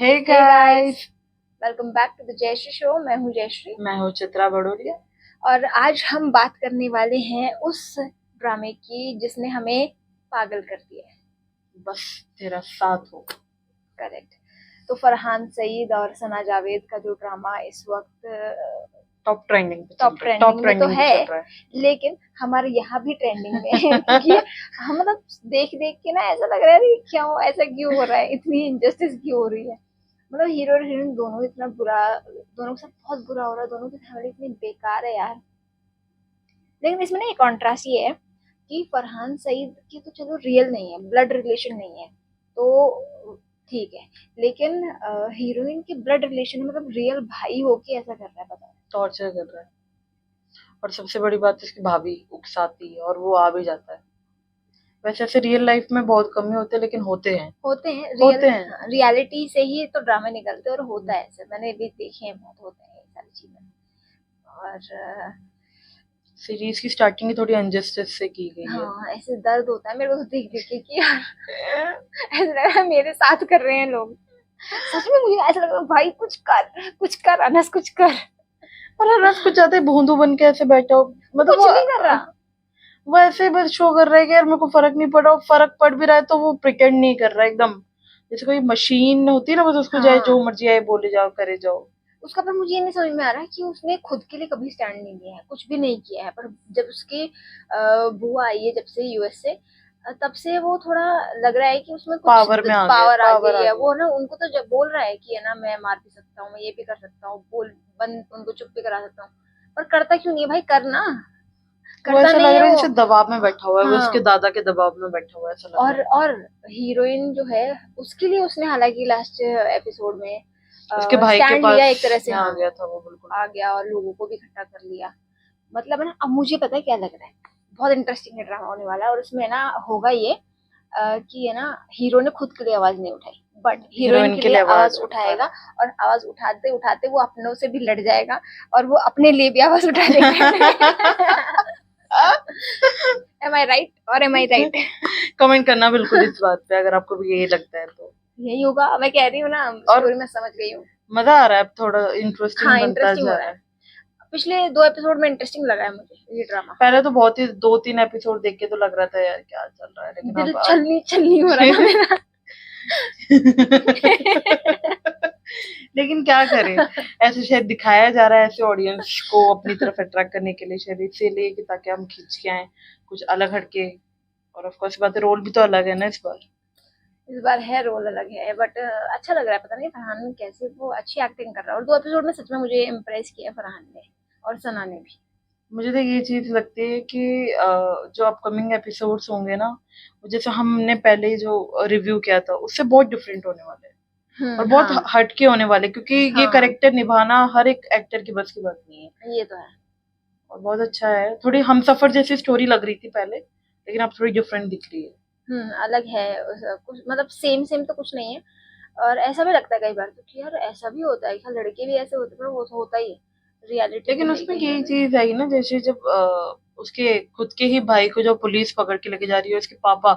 Hey Hey guys, guys, welcome back to the Jayashree show. मैं हूँ जयश्री मैं हूँ चित्रा बड़ोलिया। और आज हम बात करने वाले हैं उस ड्रामे की जिसने हमें पागल कर दिया है। बस तेरा साथ हो। करेक्ट। तो फरहान सईद और सना जावेद का जो ड्रामा इस वक्त टॉप ट्रेंडिंग पे टॉप चल रहा है, टॉप ट्रेंडिंग में तो ट्रेंडिंग पे है, चल रहा है। लेकिन हमारे यहाँ भी ट्रेंडिंग में है क्योंकि हम मतलब देख देख के ना ऐसा लग रहा है कि क्यों ऐसा क्यों हो रहा है, इतनी इनजस्टिस क्यों हो रही है। मतलब हीरो और हीरोइन दोनों इतना बुरा, दोनों के साथ बहुत बुरा हो रहा है, दोनों की फैमिली इतनी बेकार है यार। लेकिन इसमें ना एक कॉन्ट्रास्ट ये है कि फरहान सईद की तो चलो रियल नहीं है, ब्लड रिलेशन नहीं है तो ठीक है, लेकिन हीरोइन के ब्लड रिलेशन मतलब रियल भाई होके ऐसा कर रहा है, बताओ। टॉर्चर कर रहा है। और सबसे बड़ी बात इसकी भाभी उकसाती है और वो आ भी जाता है। वैसे ऐसे रियल लाइफ में बहुत कम ही होते हैं, लेकिन होते हैं होते रियल, हैं। हाँ, रियलिटी से ही तो ड्रामे निकलते हैं और होता है ऐसे, मैंने भी देखे हैं, बहुत होते हैं ये सारी चीजें। और सीरीज की स्टार्टिंग ही थोड़ी अनजस्टिस से की गई है। हाँ, ऐसे दर्द होता है मेरे को तो देख देख के कि यार ऐसा लग रहा है मेरे साथ कर रहे हैं लोग। सच में मुझे ऐसा लग रहा है भाई कुछ कर अनस, कुछ कर। और रस कुछ ज्यादा ही भोंदू बन के ऐसे बैठा हो। मतलब कुछ नहीं कर रहा। वो ऐसे ही बस शो कर रहा है कि यार मेरे को फर्क नहीं पड़ा, और फर्क पड़ भी रहा है तो वो प्रिटेंड नहीं कर रहा है एकदम। जैसे कोई मशीन होती है ना, बस उसको चाहे जो हाँ, मर्जी आए बोले जाओ करे जाओ। उसका पर मुझे ये नहीं समझ में आ रहा है कि उसने खुद के लिए कभी स्टैंड नहीं लिया है, कुछ भी नहीं किया है। पर जब उसकी बुआ आई है जब से यूएस से, तब से वो थोड़ा लग रहा है कि उसमें कुछ पावर में आ गया, पावर आ पावर गई आ है। गया। वो ना उनको तो जब बोल रहा है कि है ना, मैं मार भी सकता हूँ, मैं ये भी कर सकता हूँ, बोल बंद उनको चुप भी करा सकता हूँ, पर करता क्यों नहीं है भाई, करना वो करता ऐसा नहीं लग है रहा है वो। जैसे दबाव में बैठा हुआ है, वो उसके हाँ, दादा के दबाव में बैठा हुआ है, ऐसा लग रहा है। और हीरोइन जो है उसके लिए उसने हालांकि लास्ट एपिसोड में उसके भाई के स्टैंड लिया पास एक तरह से। में आ हाँ, गया था वो, बिल्कुल। आ गया और लोगों को भी इकट्ठा कर लिया। मतलब है ना, अब मुझे पता है क्या लग रहा है, बहुत इंटरेस्टिंग ड्रामा होने वाला है। और उसमें ना होगा ये कि है ना, हीरो ने खुद के लिए आवाज नहीं उठाई, बट हीरोइन हीरोइन के के लिए लिए आवाज आवाज उठा उठाएगा। रहा है। और आवाज उठाते उठाते वो अपनों से भी लड़ जाएगा और वो अपने लिए भी आवाज उठा देगा। एम आई राइट और एम आई राइट? कमेंट करना बिल्कुल इस बात पे, अगर आपको भी यही लगता है तो। यही होगा, मैं कह रही हूँ ना, और स्टोरी में समझ गई हूँ। मजा आ रहा है, अब थोड़ा इंटरेस्टिंग हाँ, बनता इंटरेस्टिंग जा हो रहा रहा है। है। पिछले 2 एपिसोड में इंटरेस्टिंग लगा है मुझे ये ड्रामा। पहले तो बहुत ही 2-3 एपिसोड देख के तो लग रहा था यार क्या चल रहा है, लेकिन दिल अब छलनी छलनी हो रहा था मेरा। लेकिन क्या करें, ऐसे शायद दिखाया जा रहा है ऐसे ऑडियंस को अपनी तरफ अट्रैक्ट करने के लिए, शायद इसीलिए कि ताकि हम खींच के आए कुछ अलग हटके। और ऑफ कोर्स बात है, रोल भी तो अलग है ना इस बार। इस बार है, रोल अलग है, बट अच्छा लग रहा है। पता नहीं फरहान ने कैसे, वो अच्छी एक्टिंग कर रहा है और 2 एपिसोड में सच में मुझे इम्प्रेस किया फरहान ने और सना ने भी। मुझे तो ये चीज लगती है कि जो अपकमिंग एपिसोड्स होंगे ना, वो जैसे हमने पहले जो रिव्यू किया था उससे बहुत डिफरेंट होने वाले हैं। और बहुत हाँ हटके होने वाले, क्योंकि ये हाँ, करेक्टर निभाना हर एक एक्टर की बस की बात नहीं है। ये तो है। और बहुत अच्छा है, थोड़ी हमसफर जैसी स्टोरी लग रही थी पहले, लेकिन अब थोड़ी डिफरेंट दिख रही है। अलग है। कुछ मतलब सेम सेम तो कुछ नहीं है। और ऐसा भी लगता है कई बार तो कि यार ऐसा भी होता है क्या, लड़के भी ऐसे होते हैं, पर वो तो होता ही है, रियलिटी तो लेकिन है ही उसमें कहीं ना यही कहीं। चीज आई ना, जैसे जब उसके खुद के ही भाई को जो पुलिस पकड़ के लेके जा रही है, उसके पापा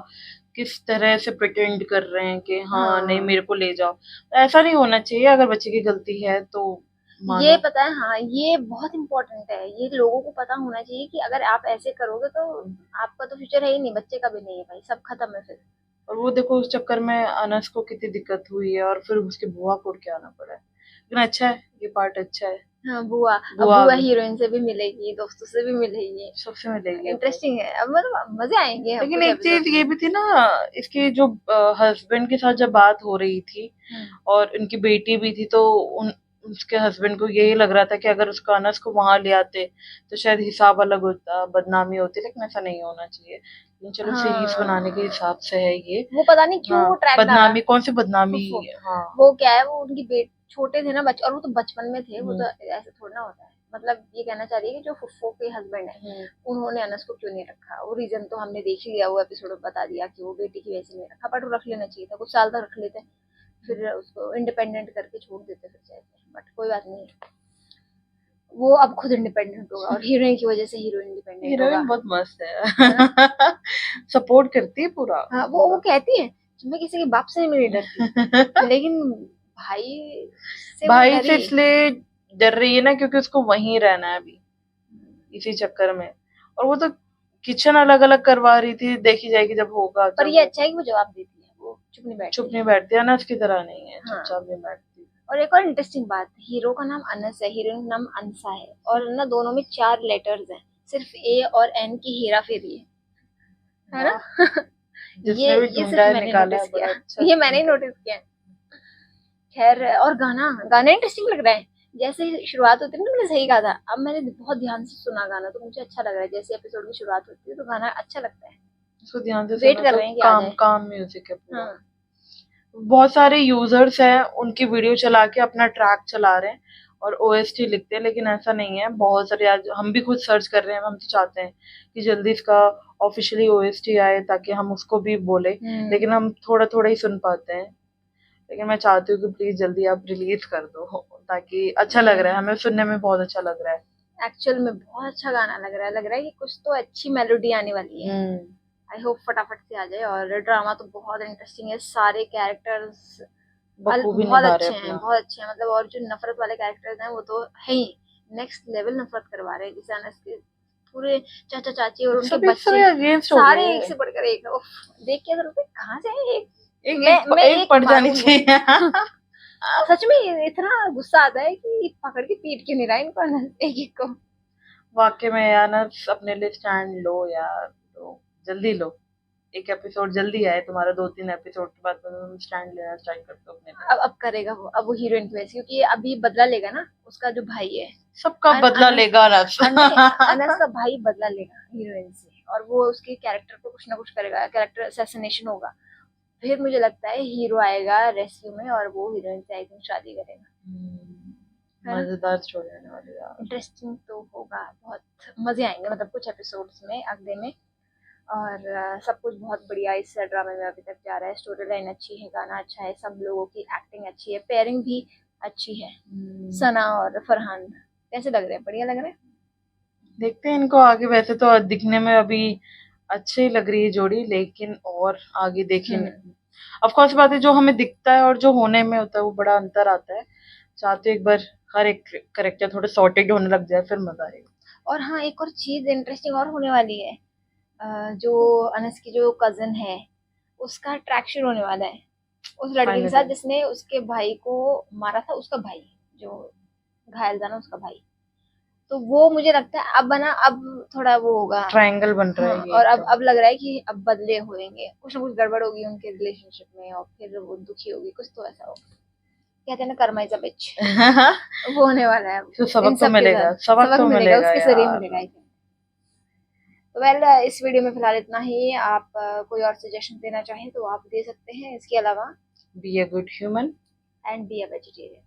किस तरह से प्रिटेंड कर रहे हैं कि हाँ नहीं हाँ, मेरे को ले जाओ। ऐसा नहीं होना चाहिए, अगर बच्चे की गलती है तो ये मानो। पता है, हाँ ये बहुत इंपॉर्टेंट है, ये लोगों को पता होना चाहिए कि अगर आप ऐसे करोगे तो आपका तो फ्यूचर है ही नहीं, बच्चे का भी नहीं है भाई, सब खत्म है फिर। और वो देखो उस चक्कर में अनस को कितनी दिक्कत हुई है, और फिर उसकी बुआ को उड़ के आना पड़ा है, लेकिन अच्छा है, ये पार्ट अच्छा है। हाँ, बुआ। अब बुआ बुआ भी हीरोइन से भी मिलेगी, दोस्तों से भी मिलेगी। सबसे मिलेगी अब वो। इंटरेस्टिंग है, अब मतलब मजे आएंगे अब लेकिन कुछ एक चीज एपिसोड्स ये में। भी थी ना, इसके जो हस्बैंड के साथ जब बात हो रही थी हम्म, और उनकी बेटी भी थी, तो उन उसके हस्बैंड को यही लग रहा था कि अगर उसको अनस को वहां ले आते तो शायद हिसाब अलग होता, बदनामी होती, लेकिन ऐसा नहीं होना चाहिए। लेकिन चलो सीरीज बनाने के हाँ, हिसाब से है ये। वो पता नहीं क्यों हाँ, वो ट्रैक डाला। बदनामी कौन सी बदनामी। फुफ्फो, हाँ। वो क्या है, वो उनकी बेट छोटे थे ना बच्चे, और वो तो बचपन में थे, वो हम्म। तो ऐसे थोड़ा ना होता है। मतलब ये कहना चाह रही है कि जो फुफ्फो के हस्बैंड है, हम्म। उन्होंने अनस को क्यों नहीं रखा, वो रीजन तो हमने देख ही लिया, वो एपिसोड में बता दिया कि वो बेटी की वजह से नहीं रखा, बट वो रख लेना चाहिए था, कुछ साल तक रख लेते, फिर उसको इंडिपेंडेंट करके छोड़ देते फिर चाहे, बट कोई बात नहीं। वो अब खुद इंडिपेंडेंट होगा और हीरोइन की वजह से हीरो इंडिपेंडेंट होगा, हीरोइन बहुत मस्त है ना। है। सपोर्ट करती है पूरा हाँ, वो पूरा। कहती है कि मैं किसी के बाप से नहीं मेरी डरती, लेकिन भाई से वो भाई से डरी। इसलिए डर रही है ना क्योंकि उसको वहीं रहना है अभी, इसी चक्कर में। और वो तो किचन अलग अलग करवा रही थी, देखी जाएगी जब होगा, पर जब ये वो अच्छा है कि वो जवाब देती है, वो चुप नहीं चुप बैठती नहीं है। बैठती है ना, उसकी तरह नहीं है, हाँ। चुपचाप नहीं बैठती। और एक और इंटरेस्टिंग बात, हीरो का नाम अनस है, हीरोइन का नाम अनसा है, और ना दोनों में 4 लेटर्स हैं, सिर्फ ए और एन की हेरा फेरी है ना? वाह, ये जिसने भी ये ढूंढा सिर्फ है मैंने निकाला है, नोटिस किया, बड़ा अच्छा ये मैंने ही ढूंढा है। नोटिस किया। खैर, और गाना गाना इंटरेस्टिंग लग रहा है। जैसे ही शुरुआत होती है ना, मैंने सही कहा था, अब मैंने बहुत ध्यान से सुना गाना, तो मुझे अच्छा लग रहा है। जैसे एपिसोड की शुरुआत होती है तो गाना अच्छा लगता है। इसको ध्यान से वेट सुनो कर तो रहे हैं कि आ काम जाए। काम म्यूजिक है पूरा। हाँ। बहुत सारे यूजर्स हैं, उनकी वीडियो चला के अपना ट्रैक चला रहे हैं और ओएसटी लिखते हैं, लेकिन ऐसा नहीं है। बहुत सारे, आज हम भी खुद सर्च कर रहे हैं, हम तो चाहते हैं कि जल्दी इसका ऑफिशियली ओएसटी आए ताकि हम उसको भी बोले, लेकिन हम थोड़ा थोड़ा ही सुन पाते हैं। लेकिन मैं चाहती हूँ कि प्लीज जल्दी आप रिलीज कर दो, ताकि अच्छा लग रहा है, हमें सुनने में बहुत अच्छा लग रहा है। एक्चुअल में बहुत अच्छा गाना लग रहा है कि कुछ तो अच्छी मेलोडी आने वाली है। आई होप फटाफट से आ जाए। और ड्रामा तो बहुत इंटरेस्टिंग है, सारे कैरेक्टर्स बखूबी बहुत निभा रहे अच्छे हैं हैं, अपना। बहुत अच्छे हैं। मतलब और जो नफरत वाले कैरेक्टर्स हैं वो तो है ही, नेक्स्ट लेवल नफरत करवा रहे हैं। जैसे अनस के पूरे चाचा चाची और उनके सभी बच्चे, अगेंस्ट हो सारे एक गए। से बढ़कर एक। उफ, देख के ऐसा लगता है कहाँ से है एक, एक मैं एक एक पड़ जानी मारूंगा। चाहिए। सच में इतना गुस्सा आता है कि पकड़ के पीट क्यों नहीं रहा इनको अनस एक एक को। वाकई में यार ना, अपने लिए स्टैंड लो यार, तो जल्दी लो। एक एपिसोड जल्दी आए तुम्हारा, 2-3 एपिसोड के बाद तुम स्टैंड लेना स्टार्ट कर दो अपने लिए। अब करेगा वो, अब वो हीरोइन की वजह से, क्योंकि अभी बदला लेगा ना उसका जो भाई है। सबका बदला अनस लेगा रस। नहीं, अनस का भाई बदला लेगा हीरोइन से, और वो उसके कैरेक्टर को कुछ ना कुछ करेगा, कैरेक्टर असैसिनेशन होगा। फिर मुझे लगता है हीरो आएगा रेस्क्यू में और वो हीरोइन से आई थिंक शादी करेगा, है ना? मजेदार स्टोरी आने वाली है यार। इंटरेस्टिंग तो होगा, बहुत मजे आएंगे मतलब कुछ एपिसोड्स में अगले में। और सब कुछ बहुत बढ़िया इस ड्रामे में अभी तक जा रहा है। स्टोरी लाइन अच्छी है, गाना अच्छा है, सब लोगों की एक्टिंग अच्छी है, पेयरिंग भी अच्छी है। सना और फरहान कैसे लग रहे हैं? बढ़िया लग रहे हैं। देखते हैं इनको आगे। वैसे तो दिखने में अभी अच्छी लग रही है जोड़ी, लेकिन और आगे देखेंगे। ऑफ कोर्स बात है, जो हमें दिखता है और जो होने में होता है वो बड़ा अंतर आता है। चाहते एक बार हर एक करेक्टर थोड़ा सॉर्टेड होने लग जाए, फिर मजा आएगा। और हाँ, एक और चीज इंटरेस्टिंग और होने वाली है। जो अनस की जो कजन है उसका ट्रैक शुरू होने वाला है उस लड़के के साथ फाइनली जिसने उसके भाई को मारा था, उसका भाई जो घायल था ना, उसका भाई। तो वो मुझे लगता है अब बना, अब थोड़ा वो होगा। ट्रायंगल बन रहा हाँ, है ये और एकदम। अब लग रहा है कि अब बदले होंगे, कुछ ना कुछ गड़बड़ होगी उनके रिलेशनशिप में और फिर वो दुखी होगी, कुछ तो ऐसा होगा। कहते हैं ना, कर्मा इज अ बिच, वो होने वाला है अब तो इन सबक तो सब के मिलेगा, साथ। सबक सबक तो मिलेगा, मिलेगा उसके जरिए यार। मिलेगा आई थिंक। तो वेल, इस वीडियो में फिलहाल इतना ही। आप कोई और सजेशन देना चाहें तो आप दे सकते हैं इसके अलावा। Be a good human. And be a vegetarian.